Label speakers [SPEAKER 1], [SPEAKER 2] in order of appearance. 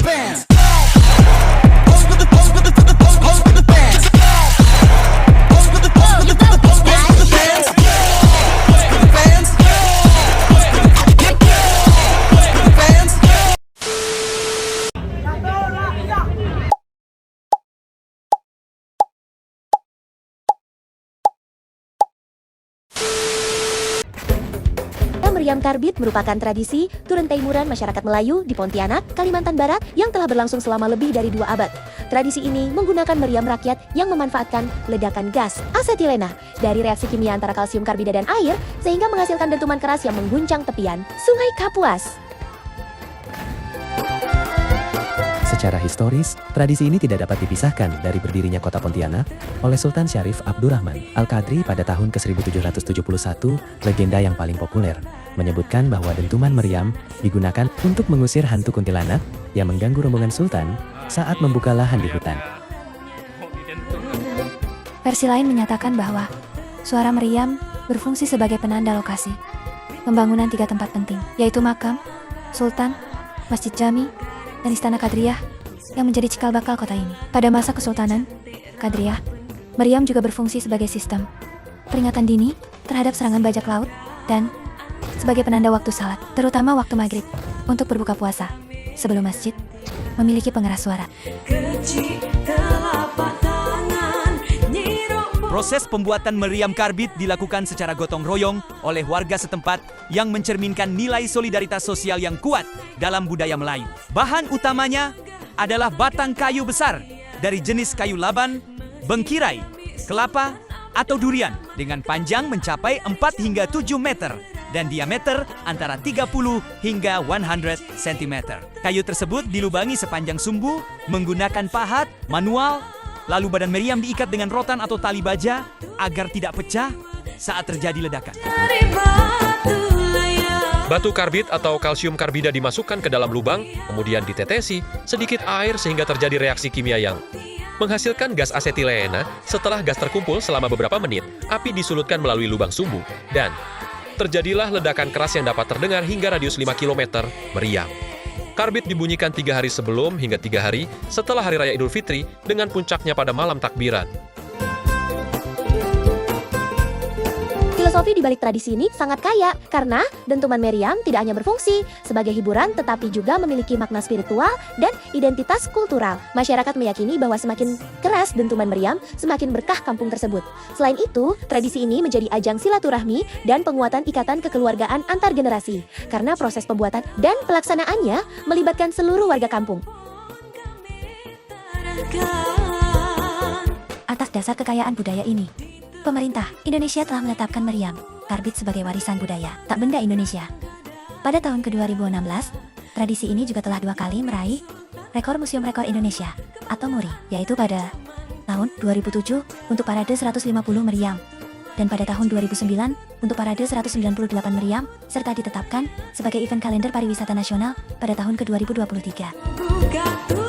[SPEAKER 1] bands. Pose with the pose with the pose with the bands. Pose with the pose with the pose with the bands. Pose with the bands. Pose with the bands.
[SPEAKER 2] Meriam Karbit merupakan tradisi turun temurun masyarakat Melayu di Pontianak, Kalimantan Barat yang telah berlangsung selama lebih dari 2 abad. Tradisi ini menggunakan meriam rakyat yang memanfaatkan ledakan gas asetilena dari reaksi kimia antara kalsium karbida dan air sehingga menghasilkan dentuman keras yang mengguncang tepian Sungai Kapuas.
[SPEAKER 3] Secara historis, tradisi ini tidak dapat dipisahkan dari berdirinya kota Pontianak oleh Sultan Syarif Abdurrahman Al-Qadri pada tahun ke-1771. Legenda yang paling populer menyebutkan bahwa dentuman meriam digunakan untuk mengusir hantu kuntilanak yang mengganggu rombongan Sultan saat membuka lahan di hutan.
[SPEAKER 4] Versi lain menyatakan bahwa suara meriam berfungsi sebagai penanda lokasi pembangunan 3 tempat penting, yaitu makam, sultan, masjid jami, dan istana Kadriyah yang menjadi cikal bakal kota ini. Pada masa Kesultanan Kadriyah, meriam juga berfungsi sebagai sistem peringatan dini terhadap serangan bajak laut dan sebagai penanda waktu salat, terutama waktu maghrib, untuk berbuka puasa, sebelum masjid memiliki pengeras suara.
[SPEAKER 5] Proses pembuatan meriam karbit dilakukan secara gotong royong oleh warga setempat yang mencerminkan nilai solidaritas sosial yang kuat dalam budaya Melayu. Bahan utamanya adalah batang kayu besar dari jenis kayu laban, bengkirai, kelapa, atau durian dengan panjang mencapai 4 hingga 7 meter dan diameter antara 30 hingga 100 cm. Kayu tersebut dilubangi sepanjang sumbu menggunakan pahat manual. Lalu badan meriam diikat dengan rotan atau tali baja agar tidak pecah saat terjadi ledakan.
[SPEAKER 6] Batu karbit atau kalsium karbida dimasukkan ke dalam lubang, kemudian ditetesi sedikit air sehingga terjadi reaksi kimia yang menghasilkan gas asetilena. Setelah gas terkumpul selama beberapa menit, api disulutkan melalui lubang sumbu dan terjadilah ledakan keras yang dapat terdengar hingga radius 5 km meriam. Karbit dibunyikan 3 hari sebelum hingga 3 hari setelah Hari Raya Idul Fitri dengan puncaknya pada malam takbiran.
[SPEAKER 2] Filosofi di balik tradisi ini sangat kaya karena dentuman meriam tidak hanya berfungsi sebagai hiburan tetapi juga memiliki makna spiritual dan identitas kultural. Masyarakat meyakini bahwa semakin keras dentuman meriam, semakin berkah kampung tersebut. Selain itu, tradisi ini menjadi ajang silaturahmi dan penguatan ikatan kekeluargaan antar generasi karena proses pembuatan dan pelaksanaannya melibatkan seluruh warga kampung.
[SPEAKER 4] Atas dasar kekayaan budaya ini, pemerintah Indonesia telah menetapkan meriam karbit sebagai warisan budaya tak benda Indonesia. Pada tahun ke-2016, tradisi ini juga telah 2 kali meraih rekor Museum Rekor Indonesia atau MURI, yaitu pada tahun 2007 untuk parade 150 meriam dan pada tahun 2009 untuk parade 198 meriam, serta ditetapkan sebagai event kalender pariwisata nasional pada tahun ke-2023.